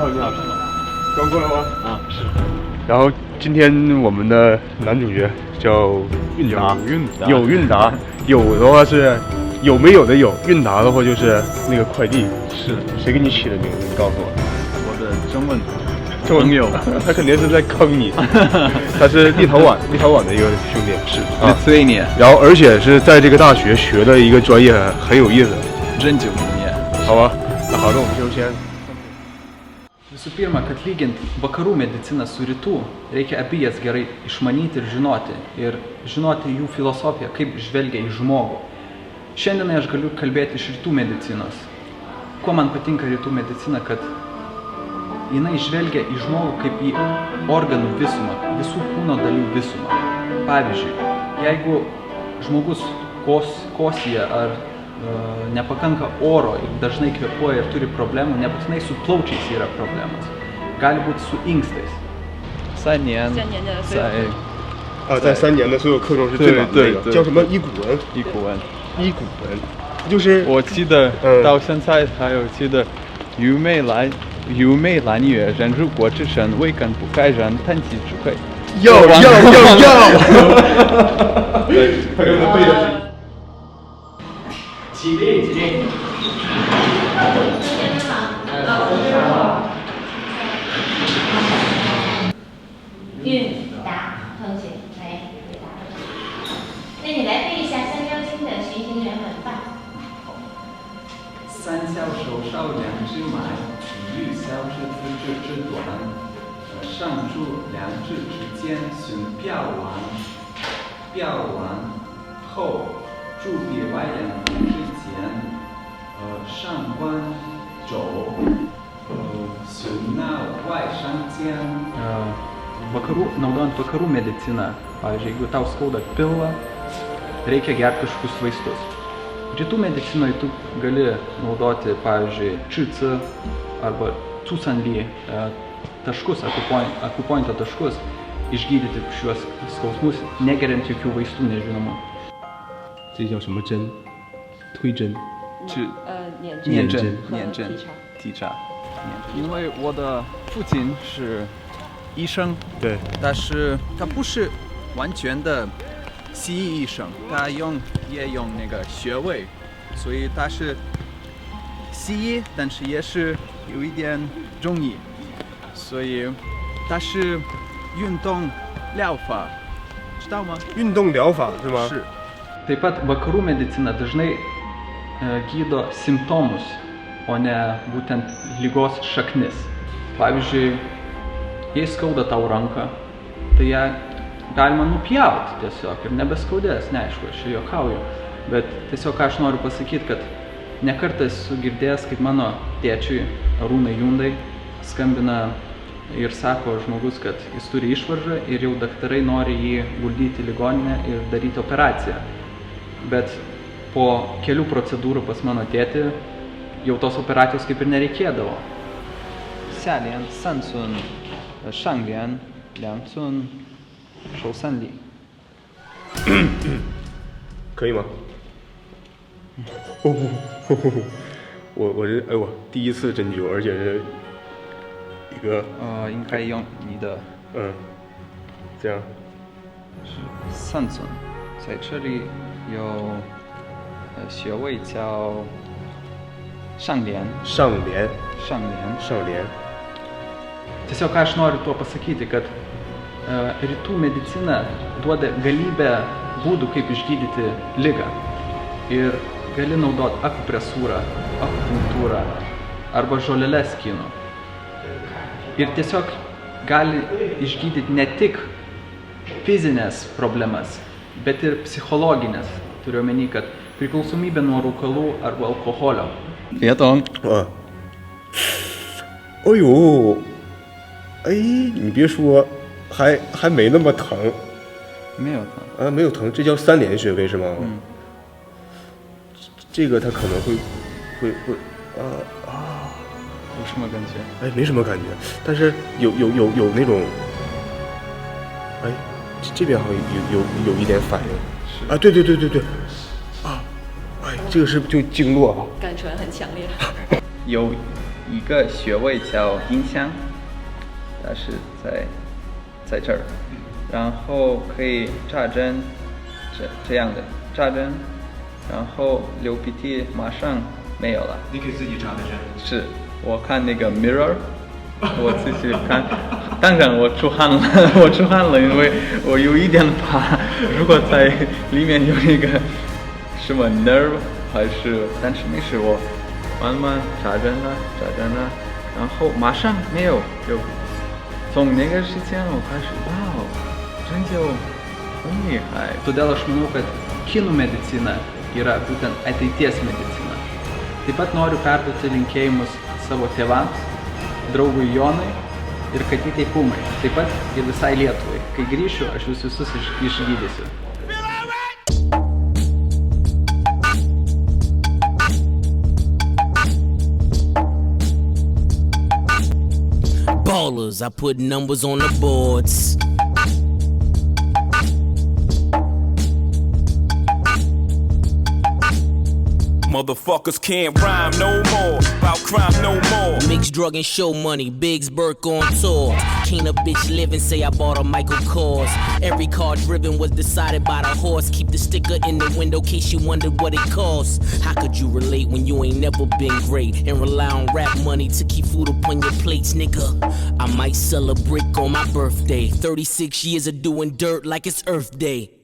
好，你好，刚过来吗？啊，是。然后今天我们的男主角叫韵达，有韵达，有的话是有没有的有，韵达的话就是那个快递。是。谁给你起的名字？你告诉我。我的中文朋友，他肯定是在坑你。他是立陶宛的一个兄弟，是Lithuania。然后而且是在这个大学学的一个专业很有意思。针灸专业。好吧，那好，那我们就先。Visų pirma, kad lygint vakarų mediciną su rytų, reikia abi jas gerai išmanyti ir žinoti jų filosofiją, kaip žvelgia į žmogų. Šiandien aš galiu kalbėti iš rytų medicinos. Kuo man patinka rytų medicina, kad jinai žvelgia į žmogų kaip į organų visumą, visų kūno dalių visumą. Pavyzdžiui, jeigu žmogus kosyje ar nepakanka oro ir dažnai kvėpuoja ir turi problemų, nebūtinai su plaučiais yra problemas. Gali būti su inkstais. 3年在3年的所有课中是最难的那个，叫什么伊古文？伊古文，就是我记得到现在还有记得愚昧蓝月，人如果只身未根不该人，叹气只会。要！起立！韵达同学来回答。那你来背一下三焦经的循行原文吧。三焦手少两只埋，与小指自指之短，上柱两指之间寻表完后，柱臂外两臂之间，上关肘，寻那外上肩。Naudojant vakarų mediciną, pavyzdžiui, jeigu tau skauda pilvą, reikia gerti kažkokius vaistus. Rytų medicinoje tu gali naudoti, pavyzdžiui, čici arba cusanly taškus, akupointo taškus, išgydyti šiuos skausmus, negeriant jokių vaistų nežinomų. 这叫什么针？推针？念针，体察。因为我的父亲是医生，对，但是他不是完全的西医医生，他也用那个学位，所以他是西医，但是也是有一点中医，所以他是运动疗法，知道吗？运动疗法是吗？是。Taip pat vakarų medicina dažnai gydo simptomus, o ne būtent ligos šaknis. Pavyzdžiui, jei skauda tau ranką, tai ją galima nupjauti tiesiog ir nebeskaudės, neaišku, aš juokauju. Bet tiesiog ką aš noriu pasakyti, kad nekartą esu girdėjęs, kaip mano tėčiui Arūnai Jundai skambina ir sako žmogus, kad jis turi išvaržą ir jau daktarai nori jį guldyti į ligoninę ir daryti operaciją. Bet po kelių procedūrų pas mano tėtį jau tos operacijos kaip ir nereikėdavo. 下联3寸，上联2寸，手3厘。可以吗？我是我第一次针灸，而且是一个应该用你的这样3寸，在这里有穴位叫上联。Tiesiog ką aš noriu tuo pasakyti, kad rytų medicina duoda galybę būdų, kaip išgydyti ligą. Ir gali naudoti akupresūrą, akupunktūrą arba žoleles kinų. Ir tiesiog gali išgydyti ne tik fizinės problemas, bet ir psichologinės. Turiu omeny, kad priklausomybė nuo rūkalų arba alkoholio. 别动。哎呦，哎，你别说，还没那么疼。没有疼。没有疼，这叫3联穴位是吗？这个它可能会有什么感觉？哎，没什么感觉，但是有那种，哎，这边好像有一点反应。啊，对，啊，哎，这个是不是就经络啊？感传很强烈。有一个穴位叫阴香，它是在这儿，然后可以扎针，这样的扎针，然后流鼻涕马上没有了。你可以自己扎的针。是我看那个 mirror， 我自己看，当然我出汗了，因为我有一点怕，如果在里面有那个什么 nerve 还是，但是没事，我慢慢扎针了，然后马上没有，就从那个时间我开始，哇，针灸很厉害。 Todėl aš manau, kad kinų medicina yra būtent ateities medicina. Taip pat noriu perduoti linkėjimus savo tėvams, draugui Jonai ir katytei Pumai. Taip pat ir visai Lietuvai. Kai grįšiu, aš jūs visus išgydysiu. Ballers, I put numbers on the boards. Motherfuckers can't rhyme no more, about crime no more. Mixed drug and show money, Biggs Burke on tour. Can't a bitch live and say I bought a Michael Kors. Every car driven was decided by the horse. Keep the sticker in the window case you wondered what it costs. How could you relate when you ain't never been great and rely on rap money to keep food up on your plates, nigga? I might sell a brick on my birthday. 36 years of doing dirt like it's Earth Day.